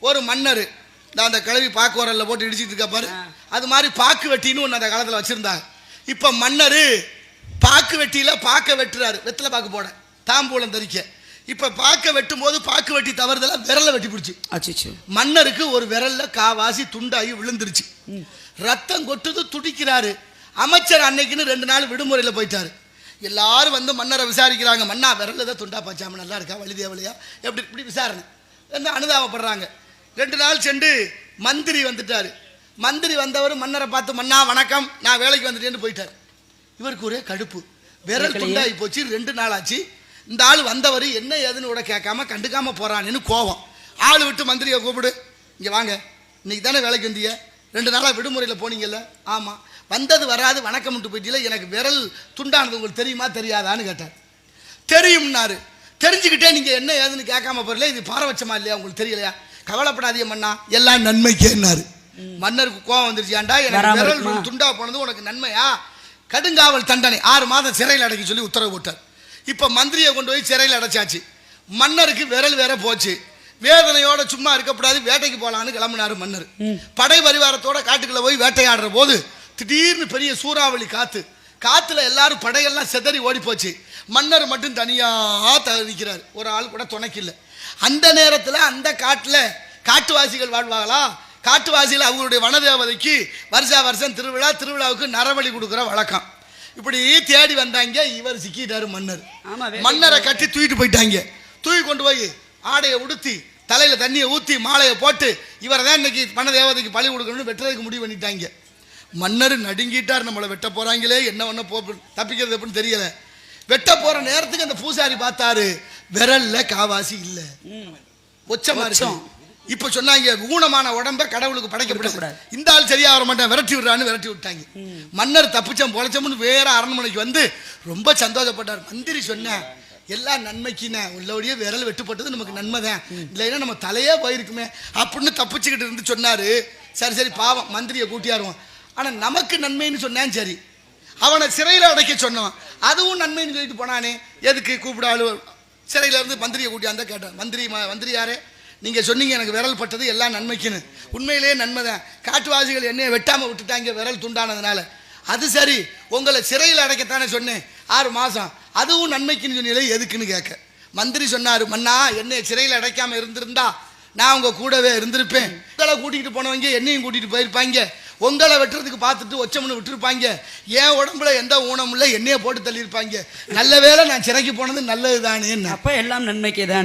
ஒரு மன்னர் அந்த கிழவி பாக்கு உரல்ல போட்டு இடிச்சிட்டு இருக்கா பாரு, அது மாதிரி பாக்கு வெட்டின்னு ஒன்று அந்த காலத்தில் வச்சிருந்தாங்க. இப்போ மன்னர் பாக்கு வெட்டியில பாக்க வெட்டுறாரு, வெத்தலை பாக்கு போட தாம்பூலம் தரிக்க. இப்ப பாக்க வெட்டும் போது பாக்கு வெட்டி தவறுதலா விரல வெட்டி பிடிச்சு மன்னருக்கு ஒரு விரல்ல காவாசி துண்டாகி விழுந்துருச்சு. ரத்தம் கொட்டுது, துடிக்கிறாரு. அமைச்சர் அன்னைக்குன்னு 2 நாள் விடுமுறையில் போயிட்டாரு. எல்லாரும் வந்து மன்னரை விசாரிக்கிறாங்க. மன்னா விரல்ல தான் துண்டா பாச்சாம நல்லா இருக்கா, வலிதேவலையா, எப்படி இப்படி விசாரணை வந்து அனுதாபப்படுறாங்க. 2 நாள் சென்று மந்திரி வந்துட்டாரு. மந்திரி வந்தவர் மன்னரை பார்த்து, மன்னா வணக்கம், நான் வேலைக்கு வந்துட்டேன்னு போயிட்டார். இவருக்கு ஒரே கடுப்பு, விரல் துண்டாகி போச்சு, 2 நாள் ஆச்சு. இந்த ஆள் வந்தவர் என்ன ஏதுன்னு கூட கேட்காம கண்டுக்காம போறான்னு கோவம். ஆள் விட்டு மந்திரியை கூப்பிடு, இங்க வாங்க, இன்னைக்கு தானே வேலைக்கு வந்தீங்க, 2 நாளாக விடுமுறையில் போனீங்கல்ல. ஆமாம், வந்தது வராது வணக்கம் போயிட்டீங்கள, எனக்கு விரல் துண்டானது உங்களுக்கு தெரியுமா தெரியாதான்னு கேட்டார். தெரியும்னாரு. தெரிஞ்சுக்கிட்டே நீங்கள் என்ன ஏதுன்னு கேட்காம போறல, இது பாரபட்சமா இல்லையா, உங்களுக்கு தெரியலையா? கவலைப்படாதீங்க மன்னா, எல்லாம் நன்மைக்கேன்னாரு. மன்னருக்கு கோவம் வந்துருச்சு. ஏன்டா எனக்கு விரல் துண்டா போனது உனக்கு நன்மையா? கடுங்காவல் தண்டனை 6 மாதம் சிறையில் அடைக்க சொல்லி உத்தரவு போட்டார். இப்போ மந்திரியை கொண்டு போய் சிறையில் அடைச்சாச்சு. மன்னருக்கு விரல் வேற போச்சு. வேதனையோட சும்மா இருக்கக்கூடாது, வேட்டைக்கு போகலான்னு கிளம்பினாரு மன்னர். படை பரிவாரத்தோட காட்டுக்குள்ள போய் வேட்டையாடுற போது திடீர்னு பெரிய சூறாவளி காத்துல எல்லாரும் படையெல்லாம் செதறி ஓடி போச்சு. மன்னர் மட்டும் தனியா நிற்கிறார், ஒரு ஆள் கூட துணைக்கு இல்லை. அந்த நேரத்தில் அந்த காட்டில் காட்டுவாசிகள் வாழ்வாங்களா, காட்டுவாசிகள் அவங்களுடைய வனதேவதைக்கு வருஷம் திருவிழாவுக்கு நரபலி கொடுக்குற வழக்கம். இப்படி தேடி வந்தாங்க. இவர் சிக்கிட்டாரு மன்னர். மன்னரை கட்டி தூக்கிட்டு போயிட்டாங்க. தூக்கி கொண்டு போய் ஆடையை உடுத்தி தலையில தண்ணியை ஊற்றி மாலையை போட்டு இவரை தான் இன்னைக்கு வனதேவதைக்கு பலி கொடுக்கணும்னு வெட்டுறதுக்கு முடிவு பண்ணிட்டாங்க. மன்னர் நடுங்கிட்டார், நம்மளை வெட்ட போறாங்களே, என்ன ஒண்ணு தப்பிக்கிறது எப்படின்னு தெரியல. வெட்ட போற நேரத்துக்கு அந்த பூசாரி பார்த்தாரு, விரல்ல காவாசி இல்ல, ஒச்சமா இருக்கு. இப்ப சொன்னாங்க, ஊனமான உடம்ப கடவுளுக்கு படைக்கப்படாது, இந்த ஆள் சரியா வர மாட்டேன், விரட்டி விடுறான்னு விரட்டி விட்டாங்க. மன்னர் தப்பிச்சம் பொழைச்சோம்னு வேற அரண்மனைக்கு வந்து ரொம்ப சந்தோஷப்பட்டார். மந்திரி சொன்ன எல்லாம் நன்மைக்குன்னு, உள்ளபடியே விரல் வெட்டுப்பட்டது நமக்கு நன்மைதான், இல்லைன்னா நம்ம தலையே போயிருக்குமே அப்படின்னு தப்பிச்சுக்கிட்டு இருந்து சொன்னாரு. சரி பாவம், மந்திரியை கூட்டியாருவோம், ஆனா நமக்கு நன்மைன்னு சொன்னேன். சரி, அவனை சிறையில் அடைக்க சொன்னான், அதுவும் நன்மைன்னு சொல்லிட்டு போனானே, எதுக்கு கூப்பிடாலு? சிறையில இருந்து மந்திரியை கூட்டியாந்த கேட்டான். மந்திரி யாரே, நீங்க சொன்னீங்க எனக்கு விரல் பட்டது எல்லாம் நன்மைக்குன்னு, உண்மையிலேயே நன்மைதான். காட்டுவாசிகள் என்னைய வெட்டாம விட்டுட்டாங்க விரல் துண்டானதுனால. அது சரி, உங்களை சிறையில் அடைக்கத்தானே சொன்னேன் 6 மாசம், அதுவும் நன்மைக்குன்னு சொன்னீங்களே, எதுக்குன்னு கேட்க மந்திரி சொன்னாரு, மன்னா என்னைய சிறையில் அடைக்காம இருந்திருந்தா நான் உங்க கூடவே இருந்திருப்பேன். உங்களை கூட்டிகிட்டு போனவங்க என்னையும் கூட்டிட்டு போயிருப்பாங்க, உங்களை வெட்டுறதுக்கு பார்த்துட்டு ஒச்சமனு விட்டுருப்பாங்க, என் உடம்புல எந்த ஊனமும் இல்லை, என்னைய போட்டு தள்ளியிருப்பாங்க. நல்ல வேளை நான் சிறைக்கு போனது நல்லதுதானே. அப்ப எல்லாம் நன்மைக்கே தான்.